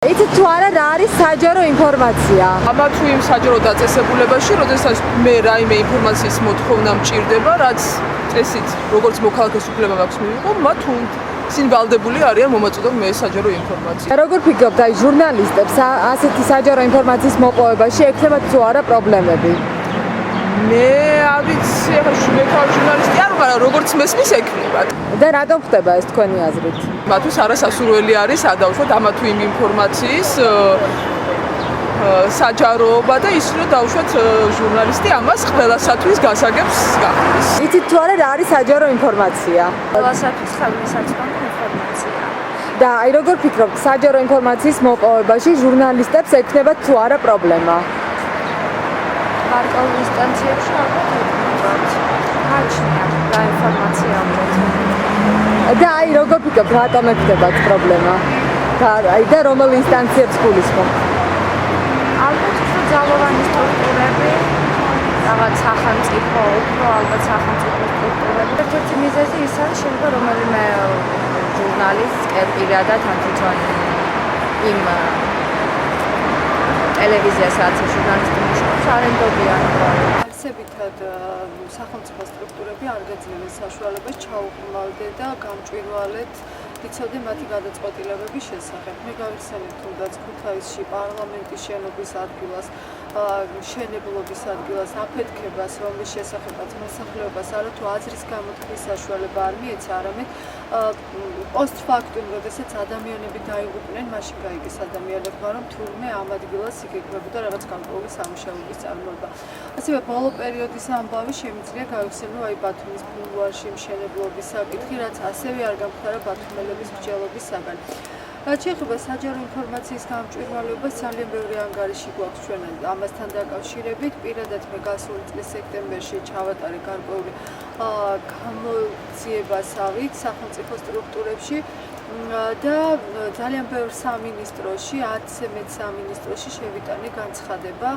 იცით თუ არა რა არის საჯარო ინფორმაცია? ამა თუ იმ საჯარო დაწესებულებაში, როდესაც მე რაიმე ინფორმაციის მოთხოვნა მჭირდება, რაც წესით როგორც მოქალაქეს უფლება მაქვს მივიღო, მათ ისინი ვალდებული არიან მომაწოდონ მე საჯარო ინფორმაცია. როგორ ფიქრობთ, აი ჟურნალისტებს ასეთი საჯარო ინფორმაციის მოპოვებაში ექნებათ თუ არა პრობლემები? მე არ ვიცი, ახლა ჟურნალისტი არ ვარ, როგორც მესმის ექნებათ. და რატომ ხდება ეს თქვენი აზრით? მათთვის არასასურველი არის ადავშვათ ამა თუ იმ ინფორმაციის საჯაროობა და ის რომ დავუშვათ ჟურნალისტი ამას ყველასათვის გასაგებს გახდეს. იცით თუ არა რა არის საჯარო ინფორმაცია? ყველასათვის ხელმისაწვდომი ინფორმაცია. და აი როგორ ფიქრობთ, საჯარო ინფორმაციის მოპოვებაში ჟურნალისტებს ექნებათ თუ არა პრობლემა? გარკვეულ ინსტანციებში ალბათ ექნებათ. გააჩნია რა ინფორმაცია ალბათ. და აი როგორ ფიქრობთ, რატომ ექნებათ პრობლემა? და რომელ ინსტანციებს გულისხმობთ? ალბათ უფრო ძალოვანი სტრუქტურები, რაღაც სახელმწიფო, უფრო ალბათ სახელმწიფო სტრუქტურები. ერთ-ერთი მიზეზი ის არის, შეიძლება რომელიმე ჟურნალისტს პირადად ან თვითონ იმ ტელევიზიას, სადაც ჟურნალისტი მუშაობს, არ ენდობიან პროექტს. არსებითად სახელმწიფო სტრუქტურები არ გაძლევენ საშუალებას ჩაუყრმავდე და გამჭვირვალეთ იცოდე მათი გადაწყვეტილებების შესახებ. მე გავიხსენებ თუნდაც ქუთაისში პარლამენტის შენობის ადგილას, მშენებლობის ადგილას აფეთქებას, რომლის შესახებაც მოსახლეობას არათუ აზრის გამოთქმის საშუალება არ მიეცა, არამედ პოსტფაქტუმ, როდესაც ადამიანები დაიღუპნენ, მაშინ გაიგეს ადამიანებმა, რომ თურმე ამ ადგილას იგეგმებოდა რაღაც გარკვეული სამუშაოების წარმოება. ასევე ბოლო პერიოდის ამბავი შემიძლია გავიხსენო აი ბათუმის ბულვარში მშენებლობის საკითხი, რაც ასევე არ გამხდარა ბათუმელების მსჯელობისაგან. რაც შეეხება საჯარო ინფორმაციის გამჭვირვალეობას, ძალიან ბევრი ანგარიში გვაქვს ჩვენ ამასთან დაკავშირებით. პირადად მე გასული წლის სექტემბერში ჩავატარე გარკვეული გამოძიებასავით სახელმწიფო სტრუქტურებში და ძალიან ბევრ სამინისტროში, 10-ზე მეტ სამინისტროში შევიტანე განცხადება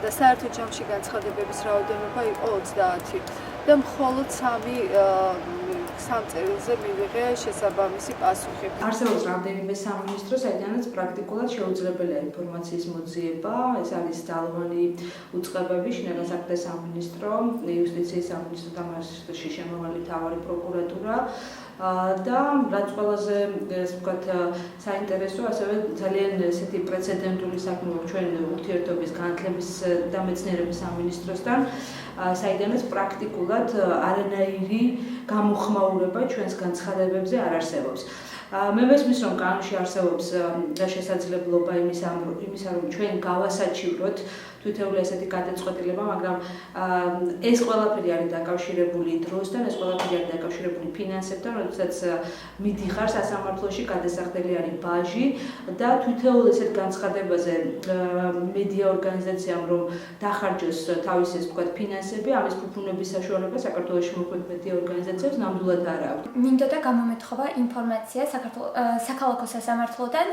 და საერთო ჯამში განცხადებების რაოდენობა იყო 30 და მხოლოდ 3 წერილზე მივიღე შესაბამისი პასუხი. არსებობს რამდენიმე სამინისტრო, საიდანაც პრაქტიკულად შეუძლებელია ინფორმაციის მოძიება. ეს არის ძალოვანი უწყებები, შინაგან საქმეთა სამინისტრო, იუსტიციის სამინისტრო და მასში შემავალი მთავარი პროკურატურა. და რაც ყველაზე ვთქვათ საინტერესო, ასევე ძალიან ესეთი პრეცედენტული საქმე გვაქვს ჩვენ ურთიერთობის განათლების და მეცნიერების სამინისტროსთან, საიდანაც პრაქტიკულად არანაირი გამოხმაურება ჩვენს განცხადებებზე არ არსებობს. მე მესმის, რომ კანონში არსებობს შესაძლებლობა იმისა, რომ ჩვენ გავასაჩივროთ თითოეული ესეთი გადაწყვეტილება, მაგრამ ეს ყველაფერი არის დაკავშირებული დროსთან, ეს ყველაფერი არის დაკავშირებული ფინანსებთან, როდესაც მიდიხარ სასამართლოში, გადასახდელი არის ბაჟი და თითოეულ ესეთ განცხადებაზე მედია ორგანიზაციამ რომ დახარჯოს თავისი ეს ვთქვათ ფინანსები, ამის ფუფუნების საშუალება საქართველოში მოქმედ მედია ორგანიზაციებს ნამდვილად არ აქვს. მინდოდა გამომეთხოვა ინფორმაცია საქალაქო სასამართლოდან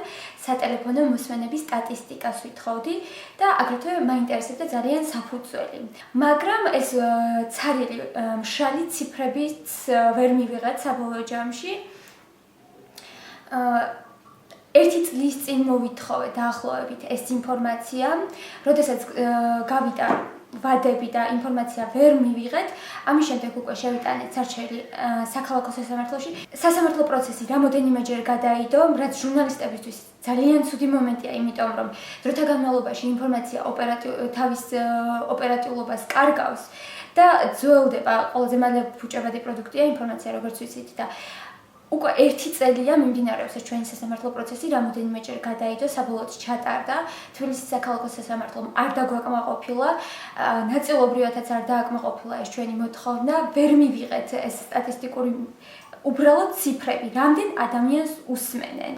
სატელეფონო მოსმენების სტატისტიკას ვითხოვდი და აგრეთვე მაინტერესებდა ძალიან საფუძველი. მაგრამ ეს ცარიელი მშრალი ციფრებიც ვერ მივიღეთ საბოლოო ჯამში. ერთი წლის წინ მოვითხოვე დაახლოებით ეს ინფორმაცია, როდესაც გავიდა ვადები და ინფორმაცია ვერ მივიღეთ, ამის შემდეგ უკვე შევიტანეთ სარჩელი საქალაქო სასამართლოში. სასამართლო პროცესი რამოდენიმეჯერ გადაიდო, რაც ჟურნალისტებისთვის ძალიან ცუდი მომენტია, იმიტომ რომ დროთა განმავლობაში ინფორმაცია თავის ოპერატიულობას კარგავს და ძველდება, ყველაზე მალე ფუჭებადი პროდუქტია ინფორმაცია, როგორც ვიცით და უკვე 1 წელია მიმდინარეობს ეს ჩვენი სასამართლო პროცესი, რამოდენიმეჯერ გადაიდო, საბოლოოდ ჩატარდა. თბილისის საქალაქო სასამართლომ არ დაგვაკმაყოფილა, ნაწილობრივადაც არ დააკმაყოფილა ეს ჩვენი მოთხოვნა, ვერ მივიღეთ ეს სტატისტიკური უბრალოდ ციფრები, რამდენ ადამიანს უსმენენ.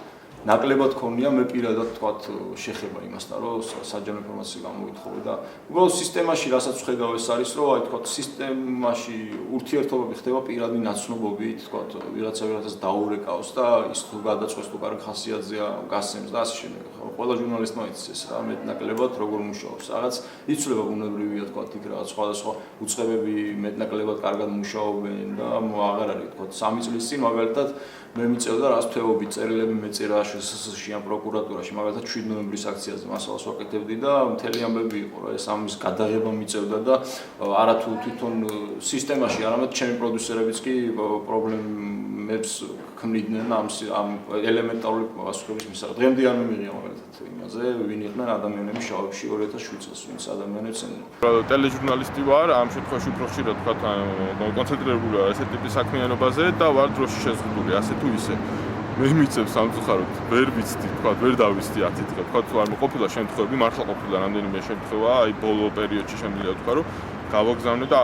ნაკლებად ქონია მე პირადად თქვათ შეხება იმასთან, რომ საჯარო ინფორმაცია გამოვითხოვე და უბრალოდ სისტემაში რასაც ვხედავ ეს არის, რომ აი თქვათ სისტემაში ურთიერთობები ხდება პირადი ნაცნობობით, თქვათ ვიღაცას დაურეკავს და ის თუ გადაწყვეტს თუ კარგ ხასიათზეა გასცემს და ასე შემდეგ. ყველა ჟურნალისტმა იცის ეს რა, მეტნაკლებად როგორ მუშაობს. რაღაც იცვლება ბუნებრივია თქვათ იქ რაღაც სხვადასხვა უწყებები მეტნაკლებად კარგად მუშაობენ და აღარ არის თქვათ 3 წლის წინ მაგალითად მე მიწევდა რას თეობით წერილები მეწერა შსს-ში ან პროკურატურაში, მაგალითად 7 ნოემბრის აქციაზე მასალას ვაკეთებდი და მთელი ამბები იყო რა, ეს ამის გადაღება მიწევდა და არათუ თვითონ სისტემაში, არამედ ჩემი პროდიუსერებიც კი პრობლემებს ქმნიდნენ ამ ელემენტარული პასუხების მისაღებად. დღემდე არ მიმიღია მაგალითად იმაზე, ვინ იყვნენ ადამიანები შავებში 2007 წელს, ვინც ადამიანებს ეძებდნენ. ტელეჟურნალისტი ვარ, ამ შემთხვევაში უფრო ხშირად თქვა კონცენტრირებული ვარ ესეთ ტიპის საქმიანობაზე და ვარ დროში შეზღუდული, ასე თუ ისე. მე მიწევს სამწუხაროდ, ვერ ვიცდი, თქვა, ვერ დავიცდი 10 დღე, თქვა თუ არ მოყოფილა შემთხვევები, მართლა ყოფილა რამდენიმე შემთხვევა, აი ბოლო პერიოდში შემიძლია თქვა, რომ გავაგზავნე და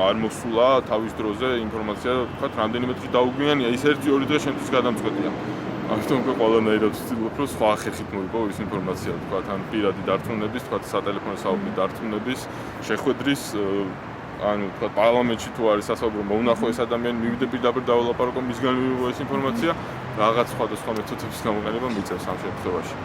არ მოსულა თავის დროზე ინფორმაცია, თქვა, რამდენიმე დღე დაუგვიანია, ის 1-2 დღე შემთხვევით გადამწყვეტია. ამიტომ უკვე ყველანაირად ვცდილობ, რომ სხვა ხერხით მოიგო ის ინფორმაცია, თქვა, ან პირადი დარწმუნების, თქვა, სატელეფონო საუბრის დარწმუნების, შეხვედრის ანუ თქვა პარლამენტში თუ არის სასაუბრო მოუნახო ეს ადამიანი მივიდე პირდაპირ დაველაპარაკო მისგან მივიღო ეს ინფორმაცია რაღაც სხვადასხვა მეთოდების გამოყენება მიწევს ამ შემთხვევაში.